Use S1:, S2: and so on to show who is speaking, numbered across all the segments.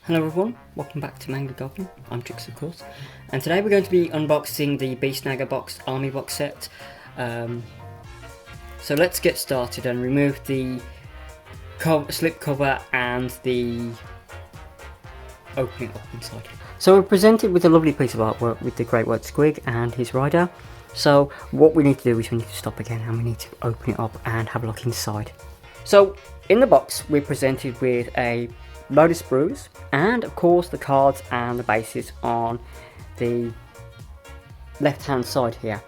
S1: Hello everyone, welcome back to Manga Goblin. I'm Trix of course, and today we're going to be unboxing the Beast Snagga box army box set. So let's get started and remove the slip cover and the opening up inside. So we're presented with a lovely piece of artwork with the great white squig and his rider. So what we need to do is we need to stop again and we need to open it up and have a look inside. So in the box we're presented with a load of sprues and of course the cards and the bases on the left hand side here.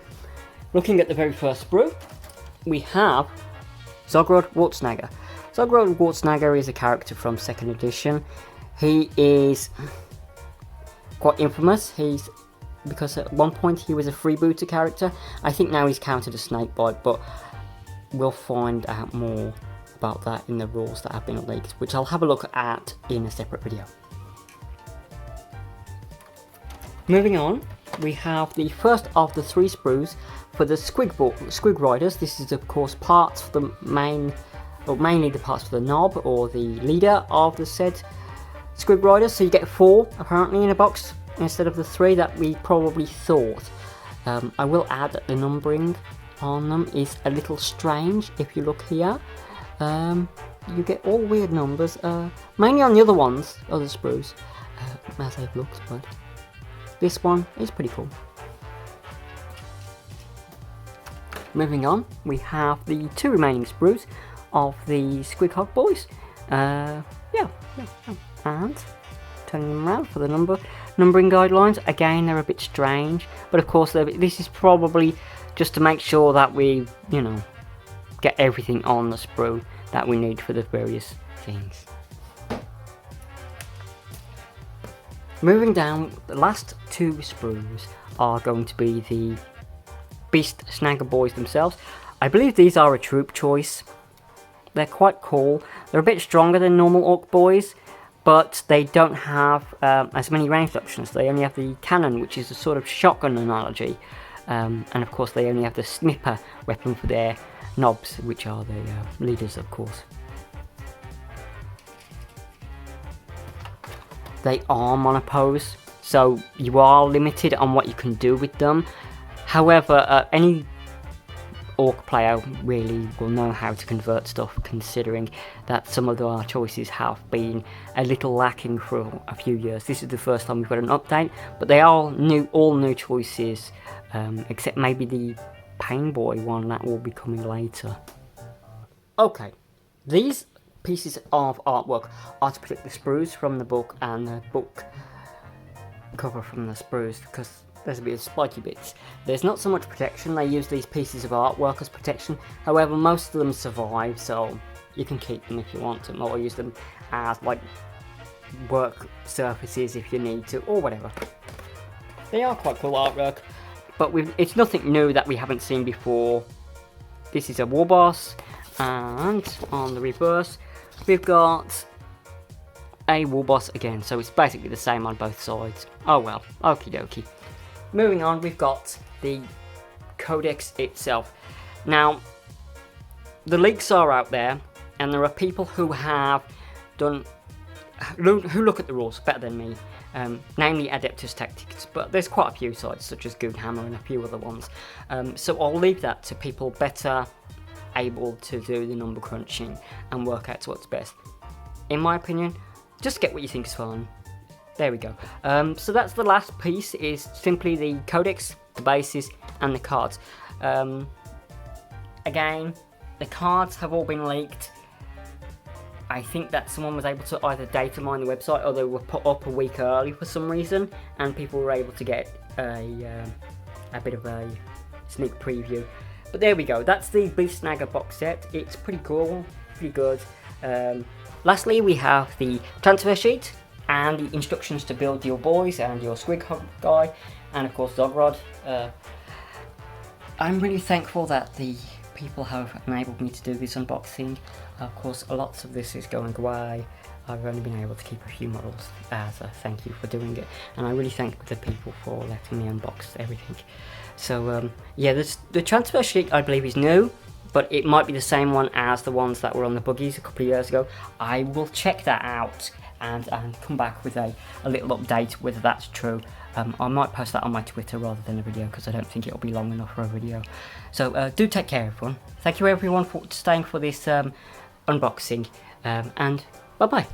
S1: Looking at the very first sprue, we have Zogrod Wartsnagga. Zogrod Wartsnagga is a character from 2nd edition. He is quite infamous. Because at one point he was a freebooter character. I think now he's counted a snakebite, but we'll find out more about that in the rules that have been leaked, which I'll have a look at in a separate video. Moving on, we have the first of the 3 sprues for the squig riders. This is of course parts for the mainly the parts for the knob or the leader of the said squig riders. So you get 4 apparently in a box instead of the 3 that we probably thought. I will add that the numbering on them is a little strange. If you look here, you get all weird numbers, mainly on the other ones, other sprues, as they've looked, but this one is pretty cool. Moving on, we have the 2 remaining sprues of the Squig Hog boys. And turning them around for the numbering guidelines. Again, they're a bit strange, but of course this is probably just to make sure that we, get everything on the sprue that we need for the various things. Moving down, the last 2 sprues are going to be the Beast Snagga boys themselves. I believe these are a troop choice. They're quite cool. They're a bit stronger than normal orc boys, but they don't have as many range options. They only have the cannon, which is a sort of shotgun analogy, and of course they only have the snipper weapon for their knobs, which are the leaders of course. They are monopose, so you are limited on what you can do with them. However, any orc player really will know how to convert stuff, considering that some of our choices have been a little lacking for a few years. This is the first time we've got an update, but they are all new choices, except maybe the Pain Boy one that will be coming later. Okay, these pieces of artwork are to protect the sprues from the book and the book cover from the sprues, because there's a bit of spiky bits. There's not so much protection. They use these pieces of artwork as protection. However, most of them survive, so you can keep them if you want to, or use them as like work surfaces if you need to, or whatever. They are quite cool artwork, but it's nothing new that we haven't seen before. This is a war boss, and on the reverse we've got a war boss again, so it's basically the same on both sides. Oh well, okie dokie. Moving on, we've got the codex itself. Now, the leaks are out there, and there are people who have who look at the rules better than me, namely Adeptus Tactics, but there's quite a few sites such as Goonhammer and a few other ones. So I'll leave that to people better able to do the number crunching and work out what's best. In my opinion, just get what you think is fun. There we go. So that's the last piece, is simply the codex, the bases, and the cards. Again, the cards have all been leaked. I think that someone was able to either data mine the website, or they were put up a week early for some reason, and people were able to get a bit of a sneak preview. But there we go. That's the Beast Snagga box set. It's pretty cool, pretty good. Lastly, we have the transfer sheet and the instructions to build your boys and your Squig Hog guy, and of course Zogrod. I'm really thankful that the people have enabled me to do this unboxing. Of course, lots of this is going away. I've only been able to keep a few models as a thank you for doing it, and I really thank the people for letting me unbox everything. So yeah, the transfer sheet I believe is new, but it might be the same one as the ones that were on the buggies a couple of years ago. I will check that out and come back with a little update whether that's true. I might post that on my Twitter rather than a video, because I don't think it'll be long enough for a video. So do take care, everyone. Thank you everyone for staying for this unboxing, and bye bye.